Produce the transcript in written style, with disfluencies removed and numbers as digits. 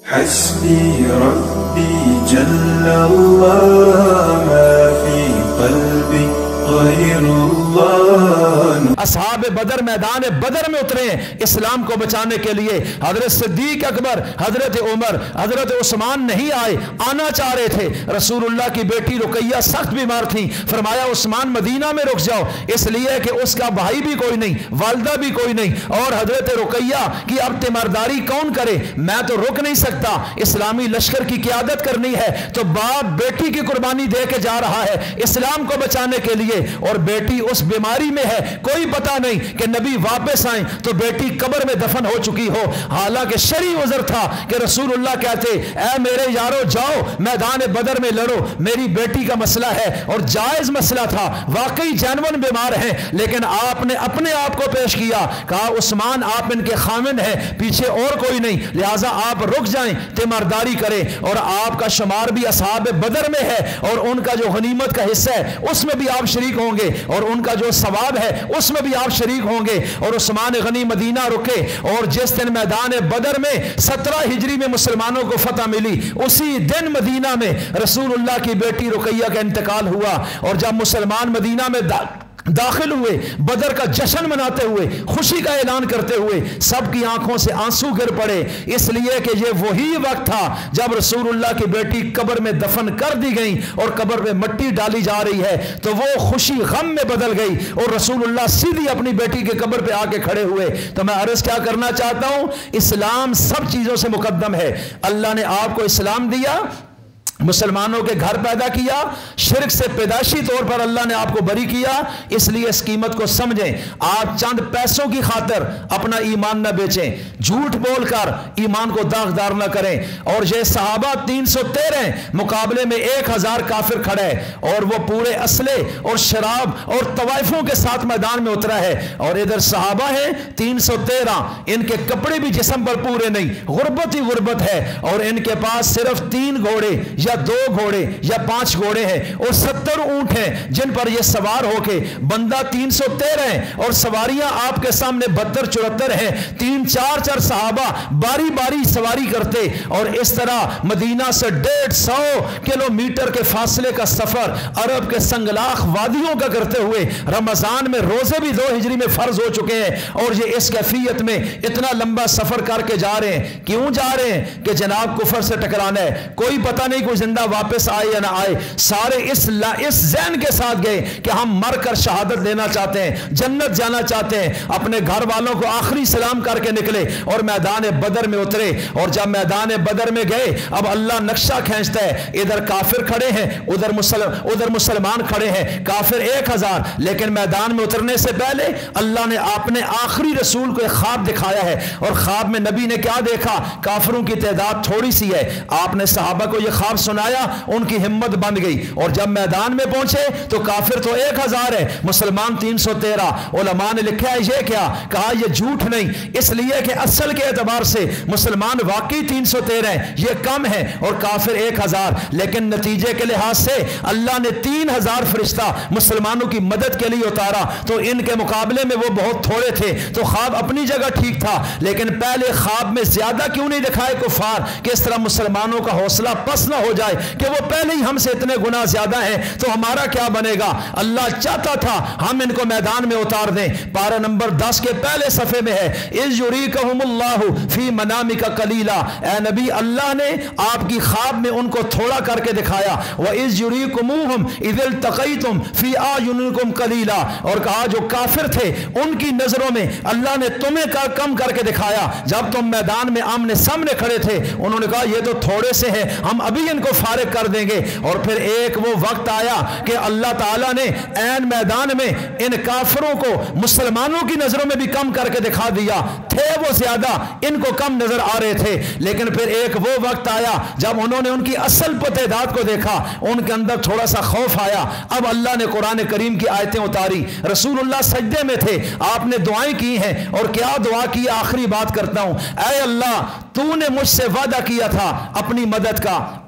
حسبي ربي جل الله ما في قلبي غير الله. اصحاب بدر میدان بدر میں اترے ہیں اسلام کو بچانے کے لیے. حضرت صدیق اکبر، حضرت عمر، حضرت عثمان نہیں آئے، آنا چاہ رہے تھے. رسول اللہ کی بیٹی رقیہ سخت بیمار تھی. فرمایا عثمان مدینہ میں رک جاؤ، اس لیے کہ اس کا بھائی بھی کوئی نہیں، والدہ بھی کوئی نہیں، اور حضرت رقیہ کی اب تیمارداری کون کرے؟ میں تو رک نہیں سکتا، اسلامی لشکر کی قیادت کرنی ہے. تو باپ بیٹی کی قربانی دے کے جا رہا ہے اسلام کو بچانے کے لیے، اور بیٹی اس بیماری میں ہے، کوئی پتہ نہیں کہ نبی واپس آئیں تو بیٹی قبر میں دفن ہو چکی ہو. حالانکہ شرعی عذر تھا کہ رسول اللہ کہتے اے میرے یارو جاؤ میدان بدر میں لڑو، میری بیٹی کا مسئلہ ہے. اور جائز مسئلہ تھا، واقعی جانون بیمار ہیں، لیکن آپ نے اپنے آپ کو پیش کیا، کہا عثمان آپ ان کے خامن ہیں، پیچھے اور کوئی نہیں، لہٰذا آپ رک جائیں، تیمارداری کریں. اور آپ کا شمار بھی اصحاب بدر میں ہے، اور ان کا جو غنیمت کا حصہ ہے اس میں بھی آپ شریک ہوں گے، اور ان کا جو ثواب ہے اس میں بھی آپ شریک ہوں گے. اور عثمان غنی مدینہ رکے، اور جس دن میدان بدر میں 17 ہجری میں مسلمانوں کو فتح ملی، اسی دن مدینہ میں رسول اللہ کی بیٹی رقیہ کا انتقال ہوا. اور جب مسلمان مدینہ میں داخل ہوئے، بدر کا جشن مناتے ہوئے، خوشی کا اعلان کرتے ہوئے، سب کی آنکھوں سے آنسو گر پڑے، اس لیے کہ یہ وہی وقت تھا جب رسول اللہ کی بیٹی قبر میں دفن کر دی گئی اور قبر میں مٹی ڈالی جا رہی ہے. تو وہ خوشی غم میں بدل گئی، اور رسول اللہ سیدھی اپنی بیٹی کے قبر پہ آ کے کھڑے ہوئے. تو میں عرض کیا کرنا چاہتا ہوں، اسلام سب چیزوں سے مقدم ہے. اللہ نے آپ کو اسلام دیا، مسلمانوں کے گھر پیدا کیا، شرک سے پیدائشی طور پر اللہ نے آپ کو بری کیا، اس لیے اس قیمت کو سمجھیں. آپ چند پیسوں کی خاطر اپنا ایمان نہ بیچیں، جھوٹ بول کر ایمان کو داغدار نہ کریں. اور یہ صحابہ 313 مقابلے میں 1000 کافر کھڑے، اور وہ پورے اسلحے اور شراب اور طوائفوں کے ساتھ میدان میں اترا ہے. اور ادھر صحابہ ہیں 313، ان کے کپڑے بھی جسم پر پورے نہیں، غربت ہی غربت ہے، اور ان کے پاس صرف 3 گھوڑے یا 2 گھوڑے یا 5 گھوڑے ہیں، اور 70 اونٹ ہیں جن پر یہ سوار ہو کے. بندہ 313 ہیں، اور سواریاں آپ کے سامنے 72-74 ہیں. 3-4 صحابہ باری باری سواری کرتے، اور اس طرح مدینہ سے 150 کلومیٹر کے فاصلے کا سفر عرب کے سنگلاخ وادیوں کا کرتے ہوئے. رمضان میں روزے بھی 2 ہجری میں فرض ہو چکے ہیں، اور یہ اس کیفیت میں اتنا لمبا سفر کر کے جا رہے ہیں. کیوں جا رہے ہیں؟ کہ جناب کفر سے ٹکرانا ہے. کوئی پتہ نہیں کوئی زندہ واپس آئے یا نہ آئے. سارے اس ذہن کے ساتھ گئے کہ ہم مر کر شہادت لینا چاہتے ہیں، جنت جانا چاہتے ہیں. اپنے گھر والوں کو آخری سلام کر کے نکلے اور میدان بدر میں اترے. اور جب میدان بدر میں گئے، اب اللہ نقشہ کھینچتا ہے، ادھر کافر کھڑے ہیں، ادھر مسلمان کھڑے ہیں، کافر 1000. لیکن میدان میں اترنے سے پہلے اللہ نے اپنے آخری رسول کو ایک خواب دکھایا ہے، اور خواب میں نبی نے کیا دیکھا؟ کافروں کی تعداد تھوڑی سی ہے. آپ نے صحابہ کو یہ خواب سنایا، ان کی ہمت بند گئی، اور جب میدان میں پہنچے تو کافر تو 1000 ہے، مسلمان 313. علماء نے لکھا ہے یہ کیا؟ کہا یہ جھوٹ نہیں، اس لیے کہ اصل کے اعتبار سے مسلمان واقعی 313 ہیں، یہ کم ہے، اور کافر 1000. لیکن نتیجے کے لحاظ سے اللہ نے 3000 فرشتہ مسلمانوں کی مدد کے لیے اتارا، تو ان کے مقابلے میں وہ بہت تھوڑے تھے. تو خواب اپنی جگہ ٹھیک تھا، لیکن پہلے خواب میں زیادہ کیوں نہیں دکھائے کفار کہ اس طرح مسلمانوں کا حوصلہ پس نہ ہو جائے کہ وہ پہلے ہی ہم سے اتنے گناہ زیادہ ہیں تو ہمارا کیا بنے گا. اللہ چاہتا تھا ہم ان کو میدان میں اتار دیں. پارہ نمبر 10 کے پہلے صفحے میں ہے، اِذْ يُرِيكَهُمُ اللَّهُ فِي مَنَامِكَ قَلِيلًا. اے نبی اللہ نے آپ کی خواب میں ان کو تھوڑا کر کے دکھایا. وَإِذْ يُرِيكُمُوهُمْ إِذِ الْتَقَيْتُمْ فِي أَعْيُنِكُمْ قَلِيلًا. اور کہا جو کافر تھے ان کی نظروں میں اللہ نے تمہیں کم کر کے دکھایا. جب تم میدان میں آمنے سامنے کھڑے تھے انہوں نے کہا یہ تو تھوڑے سے ہیں، ہم ابھی ان کو فارغ کر دیں گے. اور پھر ایک وہ وقت آیا کہ اللہ تعالیٰ نے عین میدان میں ان کافروں کو مسلمانوں کی نظروں میں بھی کم کر کے دکھا دیا. تھے وہ زیادہ، ان کو کم نظر آ رہے تھے. لیکن پھر ایک وہ وقت آیا جب انہوں نے ان کی اصل تعداد کو دیکھا، ان کے اندر تھوڑا سا خوف آیا. اب اللہ نے قرآن کریم کی آیتیں اتاری. رسول اللہ سجدے میں تھے، آپ نے دعائیں کی ہیں، اور کیا دعا کی؟ آخری بات کرتا ہوں، اے اللہ تو نے مجھ سے وعدہ کیا تھا اپنی مدد کا،